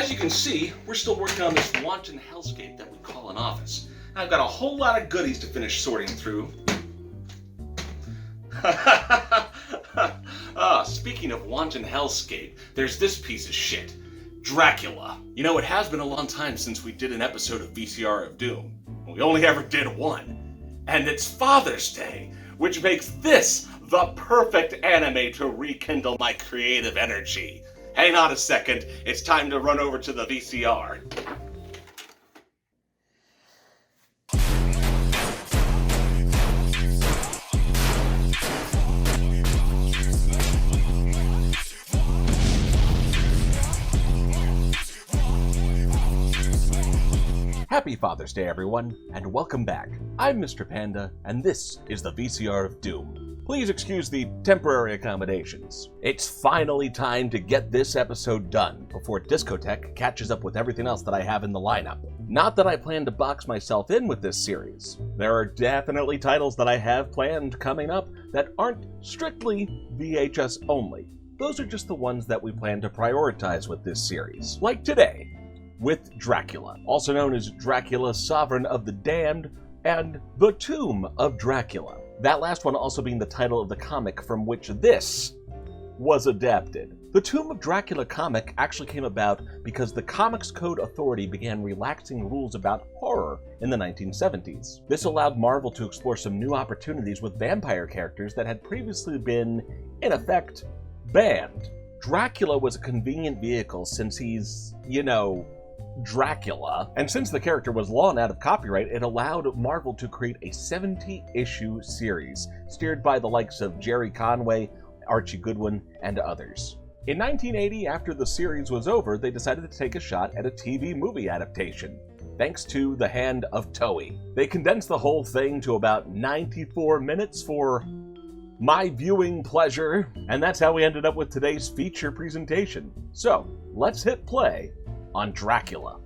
as you can see, we're still working on this wanton hellscape that we call an office. I've got a whole lot of goodies to finish sorting through. Speaking of wanton hellscape, there's this piece of shit. Dracula. You know, it has been a long time since we did an episode of VCR of Doom. We only ever did one. And it's Father's Day, which makes this the perfect anime to rekindle my creative energy. Hang on a second, it's time to run over to the VCR. Happy Father's Day, everyone, and welcome back. I'm Mr. Panda, and this is the VCR of Doom. Please excuse the temporary accommodations. It's finally time to get this episode done before Discotheque catches up with everything else that I have in the lineup. Not that I plan to box myself in with this series. There are definitely titles that I have planned coming up that aren't strictly VHS only. Those are just the ones that we plan to prioritize with this series. Like today, with Dracula, also known as Dracula, Sovereign of the Damned, and The Tomb of Dracula. That last one also being the title of the comic from which this was adapted. The Tomb of Dracula comic actually came about because the Comics Code Authority began relaxing rules about horror in the 1970s. This allowed Marvel to explore some new opportunities with vampire characters that had previously been, in effect, banned. Dracula was a convenient vehicle since he's, Dracula, and since the character was long out of copyright, it allowed Marvel to create a 70-issue series, steered by the likes of Jerry Conway, Archie Goodwin, and others. In 1980, after the series was over, they decided to take a shot at a TV movie adaptation, thanks to the hand of Toei. They condensed the whole thing to about 94 minutes for my viewing pleasure, and that's how we ended up with today's feature presentation. So, let's hit play on Dracula.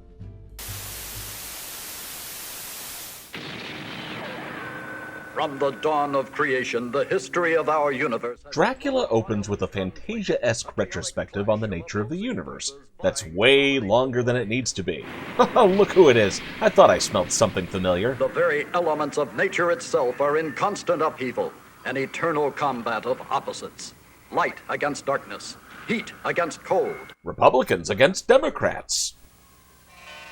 From the dawn of creation, the history of our universe... Dracula opens with a Fantasia-esque retrospective on the nature of the universe. That's way longer than it needs to be. Oh, look who it is. I thought I smelled something familiar. The very elements of nature itself are in constant upheaval, an eternal combat of opposites. Light against darkness, heat against cold. Republicans against Democrats.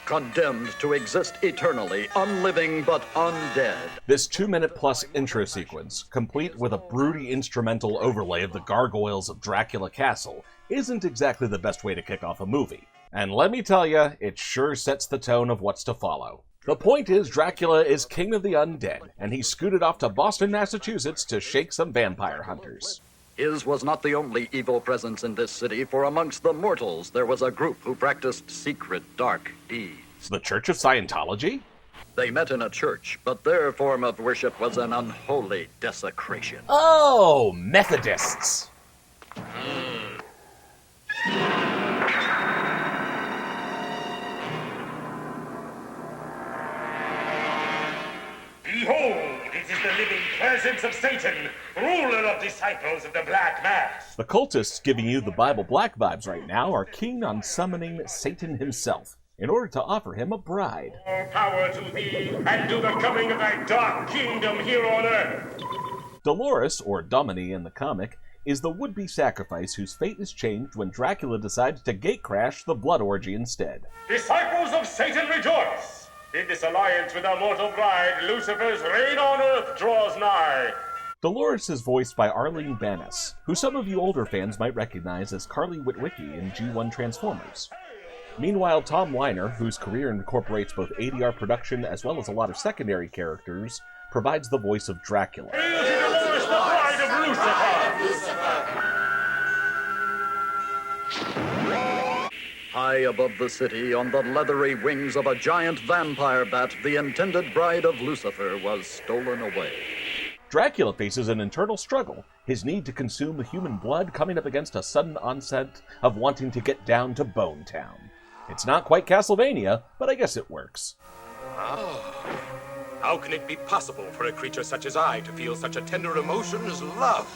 Condemned to exist eternally, unliving but undead. This 2-minute-plus intro sequence, complete with a broody instrumental overlay of the gargoyles of Dracula Castle, isn't exactly the best way to kick off a movie. And let me tell you, it sure sets the tone of what's to follow. The point is, Dracula is king of the undead, and he scooted off to Boston, Massachusetts to shake some vampire hunters. His was not the only evil presence in this city, for amongst the mortals there was a group who practiced secret, dark deeds. The Church of Scientology? They met in a church, but their form of worship was an unholy desecration. Oh, Methodists! Behold, it is the living presence of Satan, ruler of disciples of the Black Mass. The cultists giving you the Bible Black vibes right now are keen on summoning Satan himself in order to offer him a bride. All power to thee, and to the coming of thy dark kingdom here on earth. Dolores, or Domini in the comic, is the would-be sacrifice whose fate is changed when Dracula decides to gatecrash the blood orgy instead. Disciples of Satan, rejoice! In this alliance with our mortal bride, Lucifer's reign on earth draws nigh. Dolores is voiced by Arlene Banas, who some of you older fans might recognize as Carly Witwicky in G1 Transformers. Meanwhile, Tom Weiner, whose career incorporates both ADR production as well as a lot of secondary characters, provides the voice of Dracula. Hail to Dolores, the bride of Lucifer! High above the city, on the leathery wings of a giant vampire bat, the intended bride of Lucifer was stolen away. Dracula faces an internal struggle, his need to consume the human blood coming up against a sudden onset of wanting to get down to Bone Town. It's not quite Castlevania, but I guess it works. How can it be possible for a creature such as I to feel such a tender emotion as love?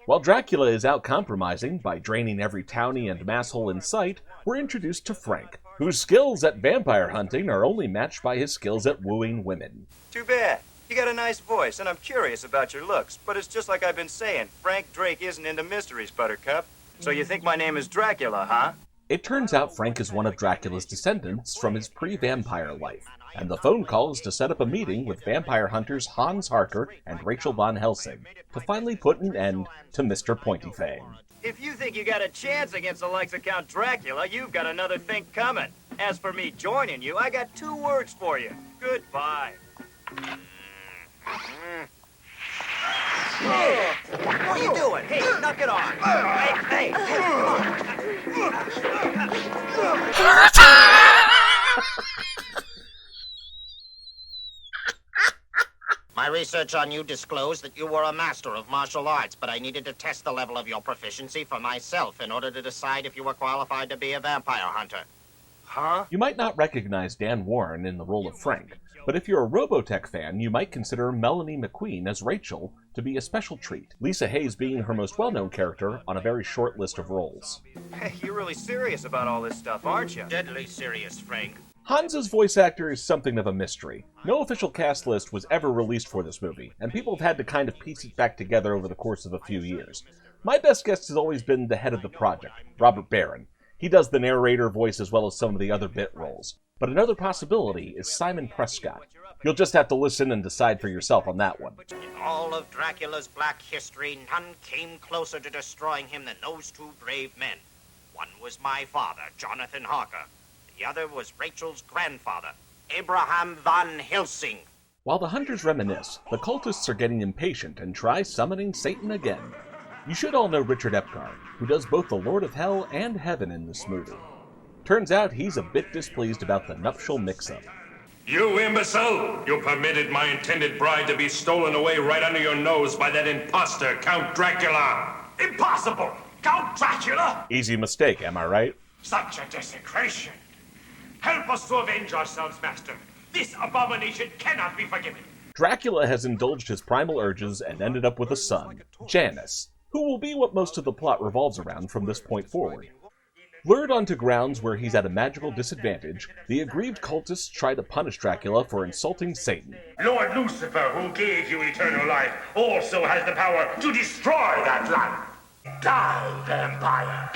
While Dracula is out compromising by draining every townie and masshole in sight, we're introduced to Frank, whose skills at vampire hunting are only matched by his skills at wooing women. Too bad. You got a nice voice, and I'm curious about your looks. But it's just like I've been saying, Frank Drake isn't into mysteries, Buttercup. So you think my name is Dracula, huh? It turns out Frank is one of Dracula's descendants from his pre-vampire life, and the phone call is to set up a meeting with vampire hunters Hans Harker and Rachel Von Helsing to finally put an end to Mr. Pointy Fang. If you think you got a chance against the likes of Count Dracula, you've got another thing coming. As for me joining you, I got 2 words for you. Goodbye. Hey, what are you doing? Hey, knock it off. Hey, My research on you disclosed that you were a master of martial arts, but I needed to test the level of your proficiency for myself in order to decide if you were qualified to be a vampire hunter. Huh? You might not recognize Dan Warren in the role of Frank, but if you're a Robotech fan, you might consider Melanie McQueen as Rachel to be a special treat, Lisa Hayes being her most well-known character on a very short list of roles. Hey, you're really serious about all this stuff, aren't you? Deadly serious, Frank. Hans's voice actor is something of a mystery. No official cast list was ever released for this movie, and people have had to kind of piece it back together over the course of a few years. My best guess has always been the head of the project, Robert Barron. He does the narrator voice as well as some of the other bit roles. But another possibility is Simon Prescott. You'll just have to listen and decide for yourself on that one. In all of Dracula's black history, none came closer to destroying him than those 2 brave men. One was my father, Jonathan Harker. The other was Rachel's grandfather, Abraham Van Helsing. While the hunters reminisce, the cultists are getting impatient and try summoning Satan again. You should all know Richard Epcar, who does both the Lord of Hell and Heaven in this movie. Turns out he's a bit displeased about the nuptial mix-up. You imbecile! You permitted my intended bride to be stolen away right under your nose by that imposter, Count Dracula! Impossible! Count Dracula? Easy mistake, am I right? Such a desecration! Help us to avenge ourselves, Master. This abomination cannot be forgiven. Dracula has indulged his primal urges and ended up with a son, Janus, who will be what most of the plot revolves around from this point forward. Lured onto grounds where he's at a magical disadvantage, the aggrieved cultists try to punish Dracula for insulting Satan. Lord Lucifer, who gave you eternal life, also has the power to destroy that life. Die, vampire!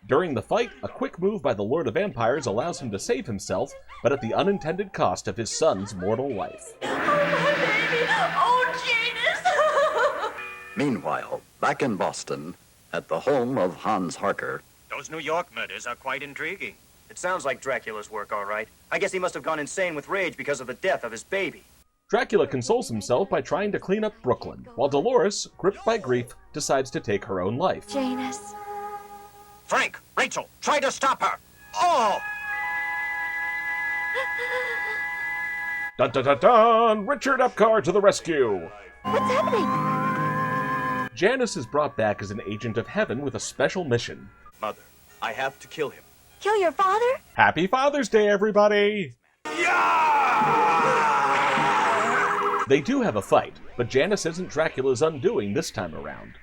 During the fight, a quick move by the Lord of Vampires allows him to save himself, but at the unintended cost of his son's mortal life. Oh, my baby! Oh, Janus! Meanwhile, back in Boston, at the home of Hans Harker, Those New York murders are quite intriguing. It sounds like Dracula's work, all right. I guess he must have gone insane with rage because of the death of his baby. Dracula consoles himself by trying to clean up Brooklyn, while Dolores, gripped by grief, decides to take her own life. Janus. Frank, Rachel, try to stop her! Oh! Dun dun dun dun! Richard Epcar to the rescue! What's happening? Janus is brought back as an agent of heaven with a special mission. Mother, I have to kill him. Kill your father? Happy Father's Day, everybody! They do have a fight, but Janus isn't Dracula's undoing this time around.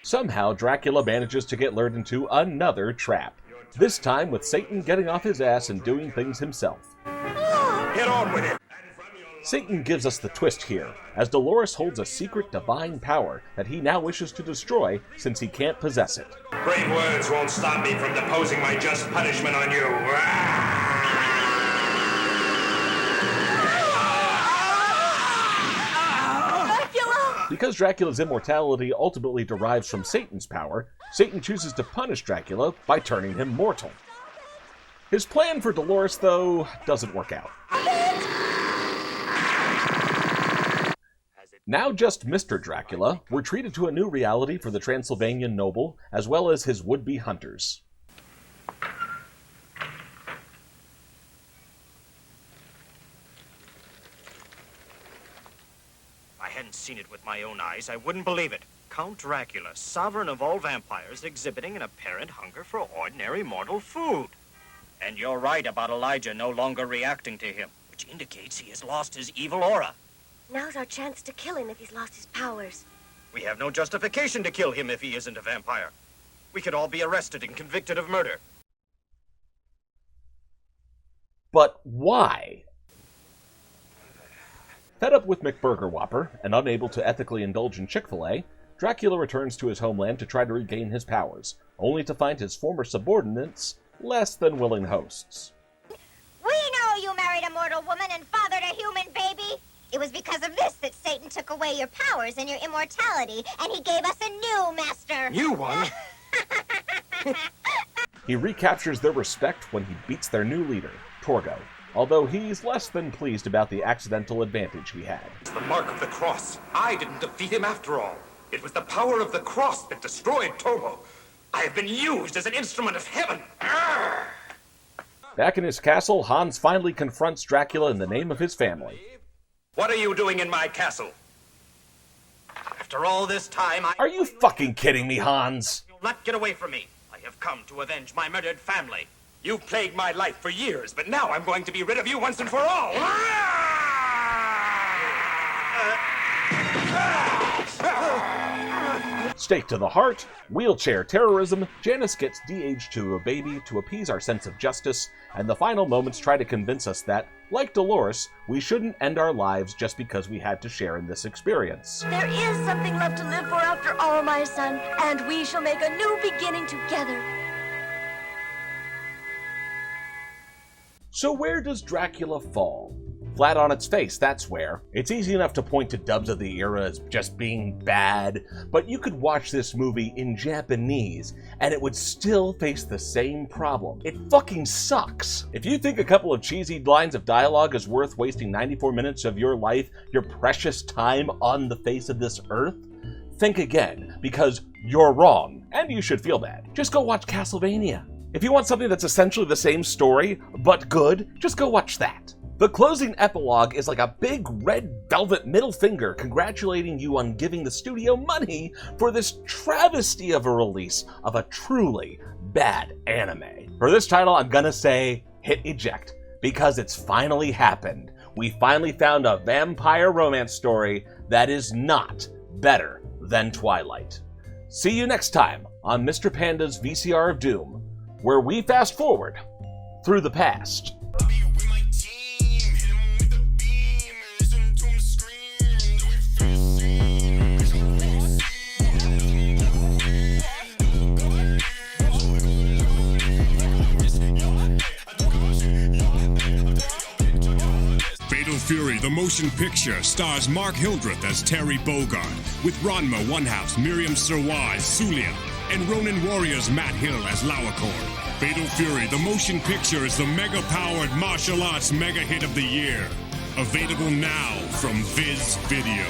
Somehow, Dracula manages to get lured into another trap, this time with Satan getting off his ass and doing things himself. Get on with it! Satan gives us the twist here, as Dolores holds a secret divine power that he now wishes to destroy since he can't possess it. Brave words won't stop me from deposing my just punishment on you. Because Dracula's immortality ultimately derives from Satan's power, Satan chooses to punish Dracula by turning him mortal. His plan for Dolores, though, doesn't work out. Now just Mr. Dracula, we're treated to a new reality for the Transylvanian noble, as well as his would-be hunters. If I hadn't seen it with my own eyes, I wouldn't believe it. Count Dracula, sovereign of all vampires, exhibiting an apparent hunger for ordinary mortal food. And you're right about Elijah no longer reacting to him, which indicates he has lost his evil aura. Now's our chance to kill him if he's lost his powers. We have no justification to kill him if he isn't a vampire. We could all be arrested and convicted of murder. But why? Fed up with McBurger Whopper and unable to ethically indulge in Chick-fil-A, Dracula returns to his homeland to try to regain his powers, only to find his former subordinates less than willing hosts. We know you married a mortal woman and fathered a human baby. It was because of this that Satan took away your powers and your immortality, and he gave us a new master. New one? He recaptures their respect when he beats their new leader, Torgo, although he's less than pleased about the accidental advantage he had. It's the mark of the cross. I didn't defeat him after all. It was the power of the cross that destroyed Torgo. I have been used as an instrument of heaven. Arrgh! Back in his castle, Hans finally confronts Dracula in the name of his family. What are you doing in my castle? After all this time, Are you fucking kidding me, Hans? You'll not get away from me. I have come to avenge my murdered family. You've plagued my life for years, but now I'm going to be rid of you once and for all. Stake to the heart, wheelchair terrorism, Janice gets de-aged to a baby to appease our sense of justice, and the final moments try to convince us that, like Dolores, we shouldn't end our lives just because we had to share in this experience. There is something left to live for after all, my son, and we shall make a new beginning together. So where does Dracula fall? Flat on its face, that's where. It's easy enough to point to dubs of the era as just being bad, but you could watch this movie in Japanese, and it would still face the same problem. It fucking sucks. If you think a couple of cheesy lines of dialogue is worth wasting 94 minutes of your life, your precious time on the face of this earth, think again, because you're wrong, and you should feel bad. Just go watch Castlevania. If you want something that's essentially the same story, but good, just go watch that. The closing epilogue is like a big red velvet middle finger congratulating you on giving the studio money for this travesty of a release of a truly bad anime. For this title, I'm gonna say hit eject, because it's finally happened. We finally found a vampire romance story that is not better than Twilight. See you next time on Mr. Panda's VCR of Doom, where we fast forward through the past. Fatal Fury, the motion picture, stars Mark Hildreth as Terry Bogard, with Ranma Onehouse, Miriam Sirwai, Sulia, and Ronin Warriors Matt Hill as Lauacorn. Fatal Fury, the motion picture, is the mega-powered martial arts mega hit of the year. Available now from Viz Video.